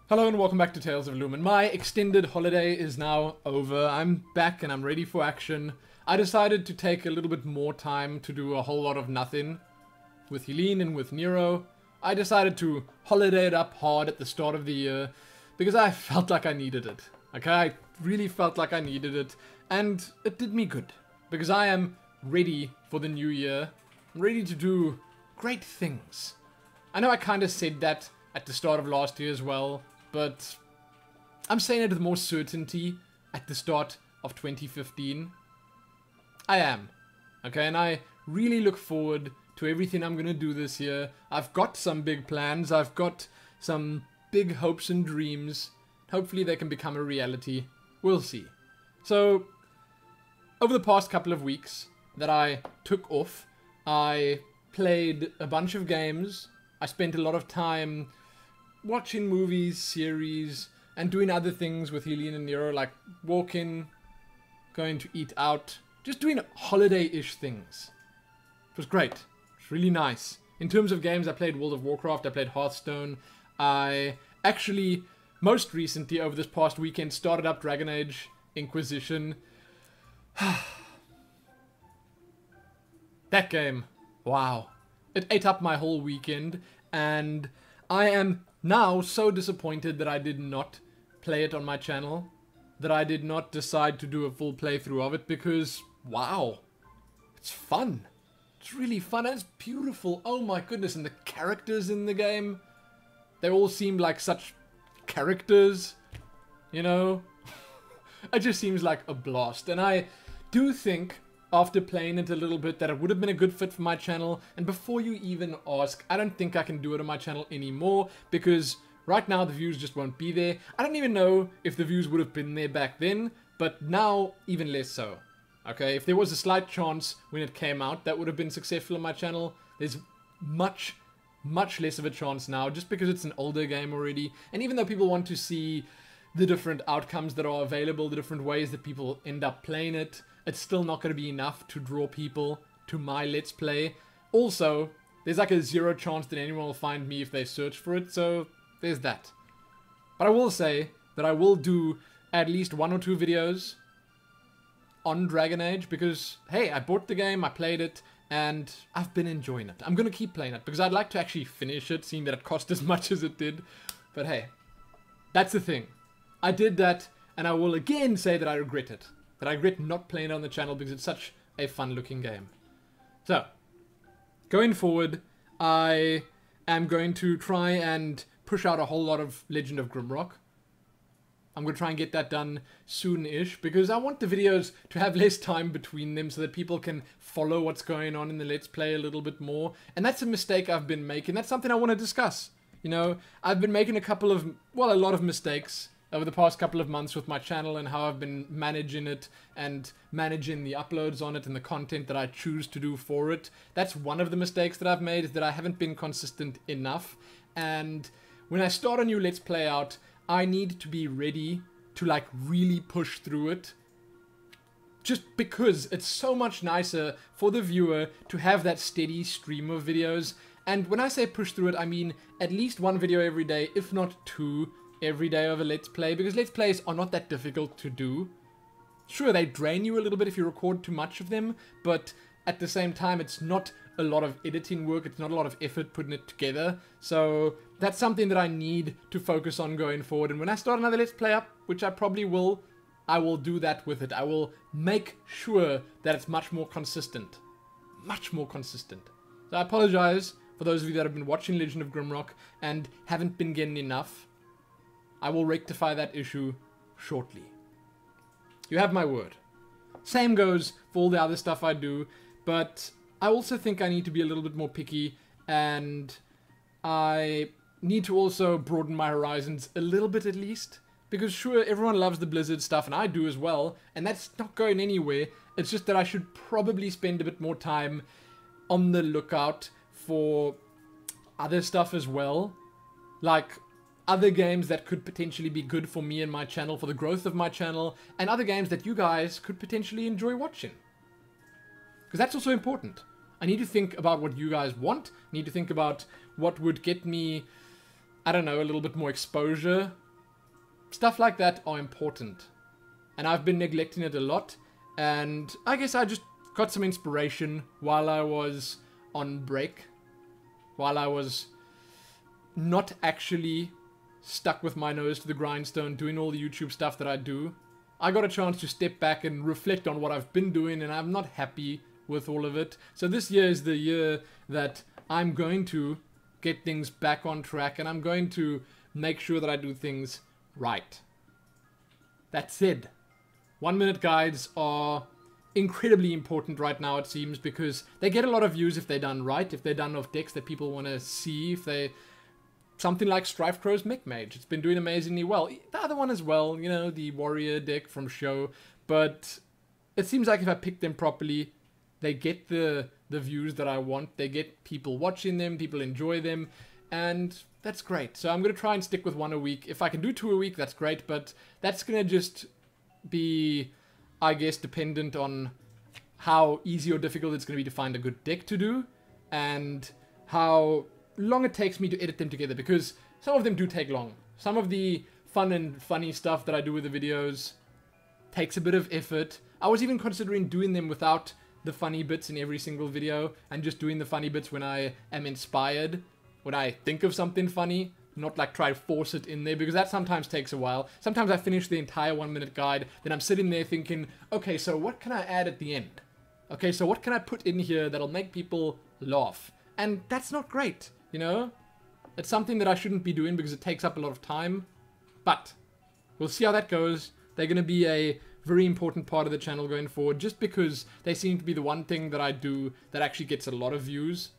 Hello and welcome back to Tales of Lumin. My extended holiday is now over. I'm back and I'm ready for action. I decided to take a little bit more time to do a whole lot of nothing with Helene and with Nero. I decided to holiday it up hard at the start of the year because I felt like I needed it. Okay, I really felt like I needed it, and it did me good because I am ready for the new year. I'm ready to do great things. I know I kind of said that at the start of last year as well, but I'm saying it with more certainty at the start of 2015. I am. Okay, and I really look forward to everything I'm going to do this year. I've got some big plans. I've got some big hopes and dreams. Hopefully they can become a reality. We'll see. So, over the past couple of weeks that I took off, I played a bunch of games. I spent a lot of time watching movies, series, and doing other things with Helene and Nero, like walking, going to eat out, just doing holiday-ish things. It was great. It was really nice. In terms of games, I played World of Warcraft, I played Hearthstone. I actually, most recently, over this past weekend, started up Dragon Age Inquisition. That game, wow. It ate up my whole weekend, and I am now so disappointed that I did not play it on my channel, that I did not decide to do a full playthrough of it, because, wow, it's fun. It's really fun, and it's beautiful. Oh my goodness, and the characters in the game, they all seem like such characters, you know? It just seems like a blast, and I do think, after playing it a little bit, that it would have been a good fit for my channel. And before you even ask, I don't think I can do it on my channel anymore, because right now the views just won't be there. I don't even know if the views would have been there back then, but now even less so. Okay, if there was a slight chance when it came out that would have been successful on my channel, there's much less of a chance now, just because it's an older game already. And even though people want to see the different outcomes that are available, the different ways that people end up playing it, it's still not going to be enough to draw people to my Let's Play. Also, there's like a 0 chance that anyone will find me if they search for it, so there's that. But I will say that I will do at least 1 or 2 videos on Dragon Age, because, hey, I bought the game, I played it, and I've been enjoying it. I'm going to keep playing it, because I'd like to actually finish it, seeing that it cost as much as it did. But hey, that's the thing. I did that, and I will again say that I regret it. That I regret not playing it on the channel because it's such a fun-looking game. So, going forward, I am going to try and push out a whole lot of Legend of Grimrock. I'm going to try and get that done soon-ish, because I want the videos to have less time between them so that people can follow what's going on in the Let's Play a little bit more. And that's a mistake I've been making. That's something I want to discuss. You know, I've been making a lot of mistakes over the past couple of months with my channel, and how I've been managing it and managing the uploads on it and the content that I choose to do for it. That's one of the mistakes that I've made, is that I haven't been consistent enough. And when I start a new Let's Play out, I need to be ready to like really push through it. Just because it's so much nicer for the viewer to have that steady stream of videos. And when I say push through it, I mean at least 1 video every day, if not 2 every day of a Let's Play, because Let's Plays are not that difficult to do. Sure, they drain you a little bit if you record too much of them, but at the same time, it's not a lot of editing work, it's not a lot of effort putting it together, so that's something that I need to focus on going forward. And when I start another Let's Play up, which I probably will, I will do that with it. I will make sure that it's much more consistent. Much more consistent. So I apologize for those of you that have been watching Legend of Grimrock and haven't been getting enough. I will rectify that issue shortly. You have my word. Same goes for all the other stuff I do, but I also think I need to be a little bit more picky, and I need to also broaden my horizons a little bit at least, because sure, everyone loves the Blizzard stuff, and I do as well, and that's not going anywhere. It's just that I should probably spend a bit more time on the lookout for other stuff as well, like other games that could potentially be good for me and my channel, for the growth of my channel, and other games that you guys could potentially enjoy watching. Because that's also important. I need to think about what you guys want. I need to think about what would get me I don't know, a little bit more exposure. Stuff like that are important. And I've been neglecting it a lot. And I guess I just got some inspiration while I was on break. While I was not actually stuck with my nose to the grindstone doing all the YouTube stuff that I do. I got a chance to step back and reflect on what I've been doing, and I'm not happy with all of it. So this year is the year that I'm going to get things back on track, and I'm going to make sure that I do things right. That said, 1 minute guides are incredibly important right now, it seems, because they get a lot of views if they're done right, if they're done off decks that people want to see, if they... Something like Strife Crow's Mech Mage. It's been doing amazingly well. The other one as well, you know, the Warrior deck from Show. But it seems like if I pick them properly, they get the views that I want. They get people watching them, people enjoy them, and that's great. So I'm going to try and stick with 1 a week. If I can do 2 a week, that's great, but that's going to just be, I guess, dependent on how easy or difficult it's going to be to find a good deck to do, and how long it takes me to edit them together, because some of them do take long. Some of the fun and funny stuff that I do with the videos takes a bit of effort. I was even considering doing them without the funny bits in every single video, and just doing the funny bits when I am inspired, when I think of something funny, not like try to force it in there, because that sometimes takes a while. Sometimes I finish the entire 1 minute guide, then I'm sitting there thinking, okay, so what can I add at the end? Okay, so what can I put in here that'll make people laugh? And that's not great. You know, it's something that I shouldn't be doing because it takes up a lot of time, but we'll see how that goes. They're going to be a very important part of the channel going forward, just because they seem to be the one thing that I do that actually gets a lot of views.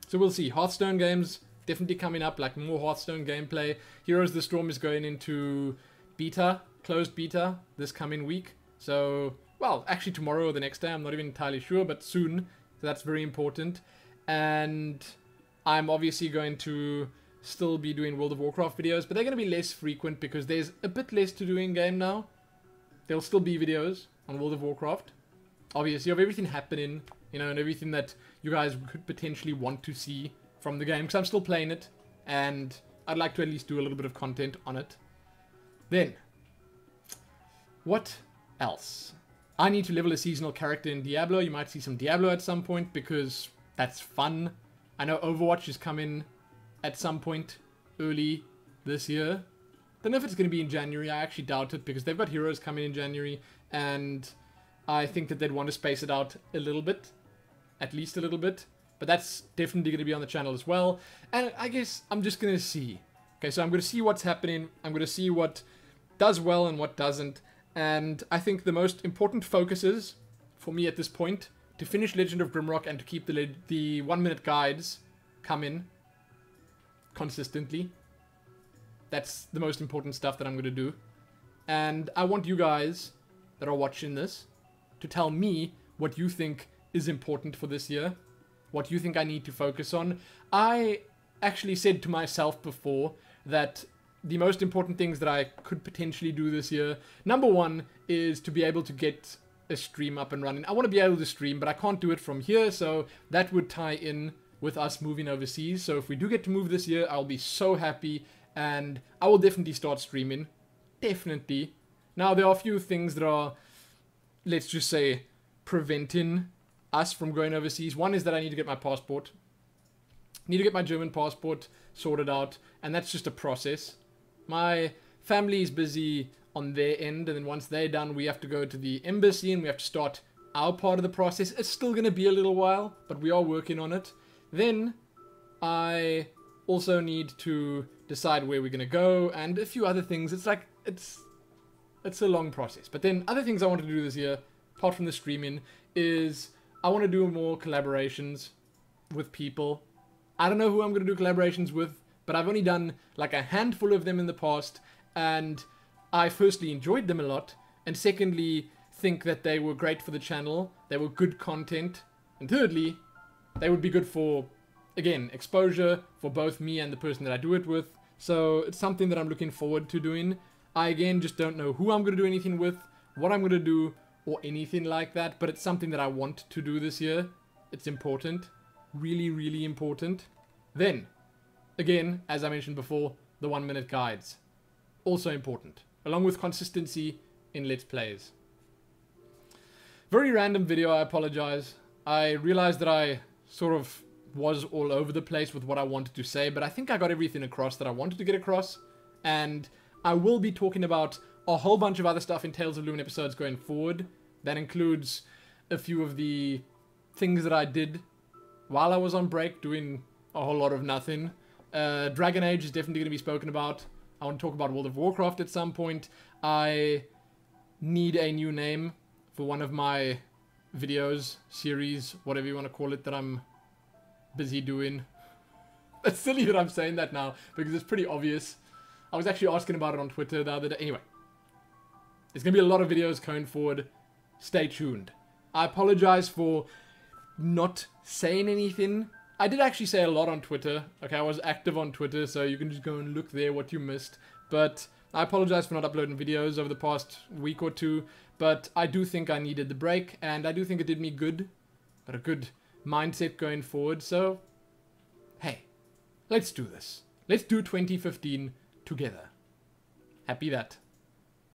So we'll see. Hearthstone games definitely coming up, like more Hearthstone gameplay. Heroes of the Storm is going into beta, closed beta, this coming week. So, well, actually tomorrow or the next day, I'm not even entirely sure, but soon. So that's very important. And I'm obviously going to still be doing World of Warcraft videos, but they're going to be less frequent because there's a bit less to do in game now. There'll still be videos on World of Warcraft, obviously, of everything happening, you know, and everything that you guys could potentially want to see from the game, because I'm still playing it, and I'd like to at least do a little bit of content on it. Then, what else? I need to level a seasonal character in Diablo. You might see some Diablo at some point, because that's fun. I know Overwatch is coming at some point early this year. Don't know if it's going to be in January. I actually doubt it, because they've got Heroes coming in January, and I think that they'd want to space it out a little bit. At least a little bit. But that's definitely going to be on the channel as well. And I guess I'm just going to see. Okay, so I'm going to see what's happening. I'm going to see what does well and what doesn't. And I think the most important focuses for me at this point, to finish Legend of Grimrock and to keep the 1 minute guides coming consistently. That's the most important stuff that I'm going to do. And I want you guys that are watching this to tell me what you think is important for this year. What you think I need to focus on. I actually said to myself before that the most important things that I could potentially do this year, number one is to be able to get a stream up and running. I want to be able to stream, but I can't do it from here, so that would tie in with us moving overseas. So if we do get to move this year, I'll be so happy, and I will definitely start streaming. Definitely. Now, there are a few things that are, let's just say, preventing us from going overseas. One is that I need to get my passport. I need to get my German passport sorted out, and that's just a process. My family is busy on their end, and then once they're done, we have to go to the embassy, and we have to start our part of the process. It's still going to be a little while, but we are working on it. Then, I also need to decide where we're going to go, and a few other things. It's like, it's a long process. But then, other things I want to do this year, apart from the streaming, is I want to do more collaborations with people. I don't know who I'm going to do collaborations with, but I've only done like a handful of them in the past, and I firstly enjoyed them a lot, and secondly think that they were great for the channel, they were good content, and thirdly, they would be good for, again, exposure for both me and the person that I do it with. So it's something that I'm looking forward to doing. I again just don't know who I'm going to do anything with, what I'm going to do, or anything like that, but it's something that I want to do this year. It's important. Really, really important. Then, again, as I mentioned before, the 1-minute guides. Also important, along with consistency in Let's Plays. Very random video, I apologize. I realized that I sort of was all over the place with what I wanted to say, but I think I got everything across that I wanted to get across, and I will be talking about a whole bunch of other stuff in Tales of Lumin episodes going forward. That includes a few of the things that I did while I was on break, doing a whole lot of nothing. Dragon Age is definitely going to be spoken about. I want to talk about World of Warcraft at some point. I need a new name for one of my videos, series, whatever you want to call it, that I'm busy doing. It's silly that I'm saying that now, because it's pretty obvious. I was actually asking about it on Twitter the other day. Anyway, there's going to be a lot of videos going forward. Stay tuned. I apologize for not saying anything. I did actually say a lot on Twitter. Okay, I was active on Twitter, so you can just go and look there what you missed. But I apologize for not uploading videos over the past week or two. But I do think I needed the break, and I do think it did me good. Got a good mindset going forward, so hey, let's do this. Let's do 2015 together. Happy that.